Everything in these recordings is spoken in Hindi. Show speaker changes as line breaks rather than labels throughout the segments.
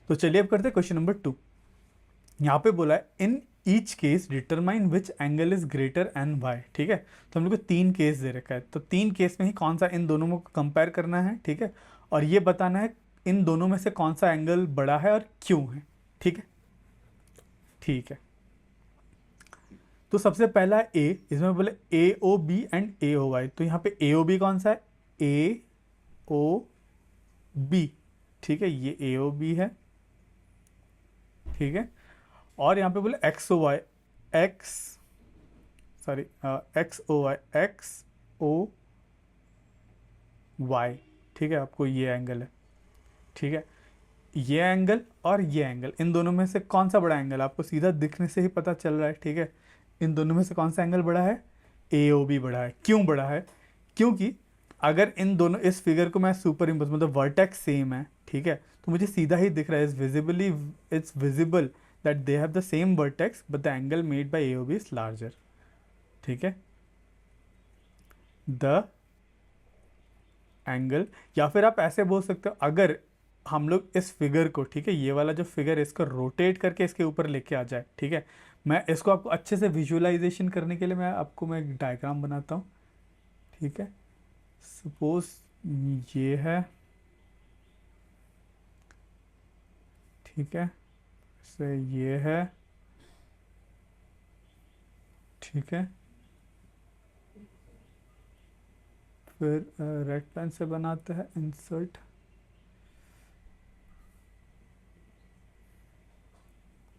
तो चलिए अब करते हैं क्वेश्चन नंबर 2। यहाँ पे बोला है in each case determine which angle is greater and Y. ठीक है, तो हम लोग को 3 केस दे रखा है, तो 3 केस में ही कौन सा इन दोनों को कंपेयर करना है। ठीक है, और ये बताना है इन दोनों में से कौन सा एंगल बड़ा है और क्यों है। ठीक है, ठीक है। तो सबसे पहला है ए, इसमें बोले A O B and A O Y. तो यहाँ पे ए ओ बी कौन सा है, ए ओ बी। ठीक है, ये ए ओ बी है। ठीक है, और यहाँ पे बोले X O Y, X sorry X O Y, X O Y. ठीक है, आपको ये एंगल है। ठीक है, ये एंगल और ये एंगल, इन दोनों में से कौन सा बड़ा एंगल, आपको सीधा दिखने से ही पता चल रहा है। ठीक है, इन दोनों में से कौन सा एंगल बड़ा है, ए ओ बी बड़ा है। क्यों बड़ा है, क्योंकि अगर इन दोनों, इस फिगर को मैं सुपर इम्पोज, मतलब वर्टेक्स सेम है। ठीक है, तो मुझे सीधा ही दिख रहा है, it's visible that they have the same vertex but the angle made by A O B is larger. ठीक है, द एंगल, या फिर आप ऐसे बोल सकते हो, अगर हम लोग इस फिगर को, ठीक है, ये वाला जो फिगर है इसको रोटेट करके इसके ऊपर लेके आ जाए। ठीक है, मैं इसको आपको अच्छे से विजुअलाइजेशन करने के लिए मैं एक डायग्राम बनाता हूँ। ठीक है, सपोज ये है। ठीक है, से ये है। ठीक है, फिर रेड पेन से बनाते हैं इंसर्ट।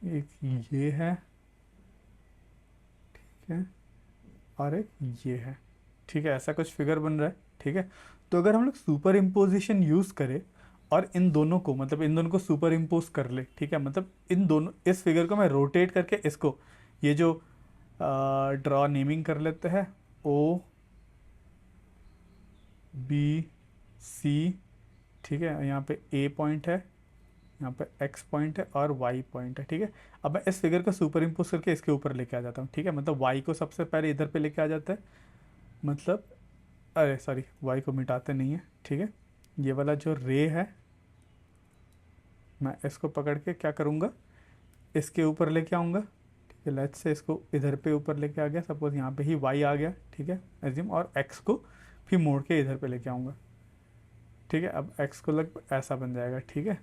एक ये है। ठीक है, और एक ये है। ठीक है, ऐसा कुछ फिगर बन रहा है। ठीक है, तो अगर हम लोग सुपर इम्पोजिशन यूज़ करें और इन दोनों को, मतलब इन दोनों को सुपर इम्पोज कर ले। ठीक है, मतलब इन दोनों, इस फिगर को मैं रोटेट करके इसको, ये जो ड्रॉ नेमिंग कर लेते हैं, ओ बी सी। ठीक है, यहाँ पे ए पॉइंट है, यहाँ पे एक्स पॉइंट है और वाई पॉइंट है। ठीक है, अब मैं इस फिगर को सुपर इम्पोज करके इसके ऊपर लेके आ जाता हूँ। ठीक है, मतलब वाई को सबसे पहले इधर पे लेके आ जाता है, मतलब अरे सॉरी, वाई को मिटाते नहीं है। ठीक है, ये वाला जो रे है, मैं इसको पकड़ के क्या करूँगा, इसके ऊपर लेके आऊँगा। ठीक है, लेट्स से इसको इधर पे ऊपर लेके आ गया, सपोज यहाँ पे ही वाई आ गया। ठीक है, एज्यूम, और एक्स को फिर मोड़ के इधर पे लेके आऊँगा। ठीक है, अब एक्स को लग ऐसा बन जाएगा। ठीक है,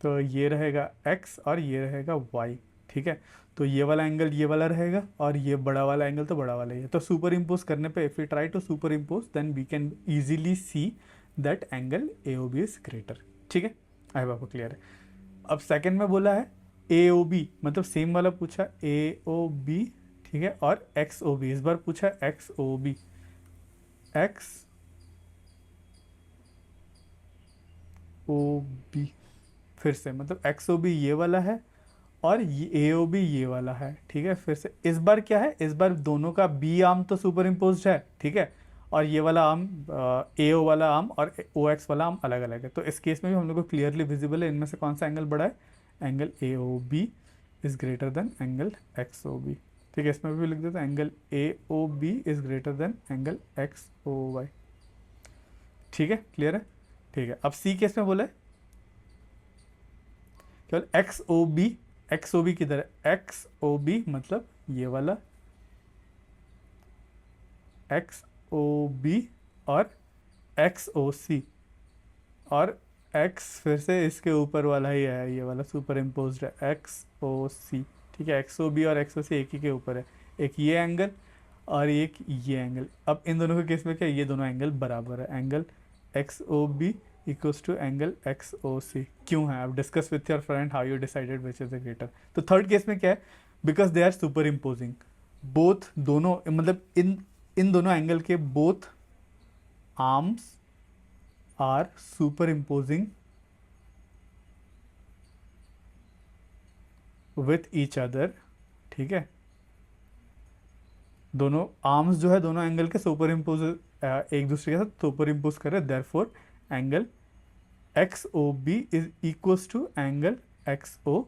तो ये रहेगा एक्स और ये रहेगा वाई। ठीक है, तो ये वाला एंगल ये वाला रहेगा और ये बड़ा वाला एंगल तो बड़ा वाला ही है। तो सुपर इम्पोज करने पे, if you try to superimpose then we can easily see that angle A O B is greater. ठीक है, आई होप आपको क्लियर है। अब सेकंड में बोला है ए ओ बी, मतलब सेम वाला पूछा ए ओ बी। ठीक है, और एक्स ओ बी, इस बार पूछा X O B, X O B. फिर से मतलब एक्स ओ बी ये वाला है और ये ए ओ बी ये वाला है। ठीक है, फिर से इस बार क्या है, इस बार दोनों का बी आर्म तो सुपर इम्पोज है। ठीक है, और ये वाला आर्म, ए ओ वाला आर्म और ओ एक्स वाला आर्म अलग अलग है। तो इस केस में भी हम लोग को क्लियरली विजिबल है इनमें से कौन सा एंगल बड़ा है, angle A O B is greater than angle X O B. ठीक है, इसमें भी लिख देते हैं angle A O B is greater than angle X O Y. ठीक है, क्लियर है। ठीक है, अब सी केस में बोला है केवल X O B, X O B किधर है, एक्स ओ बी मतलब ये वाला एक्स ओ बी और एक्स ओ सी, और एक्स फिर से इसके ऊपर वाला ही है, ये वाला सुपर इम्पोज है एक्स ओ सी। ठीक है, एक्स ओ बी और एक्स ओ सी एक ही के ऊपर है, एक ये एंगल और एक ये एंगल। अब इन दोनों के केस में क्या, ये दोनों एंगल बराबर है, angle X O B equals to angle X O C. क्यों है, अब discuss with your friend how you decided which is the greater. तो थर्ड केस में क्या है, because they are superimposing, both दोनों, मतलब इन इन दोनों एंगल के both arms are superimposing with each other. ठीक है, दोनों आर्म्स जो है दोनों एंगल के सुपर इम्पोज, एक दूसरे के साथ सुपर इम्पोज कर रहे, therefore angle X O B is equals to angle X O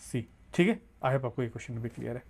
C. ठीक है, आई होप आपको ये क्वेश्चन भी क्लियर है।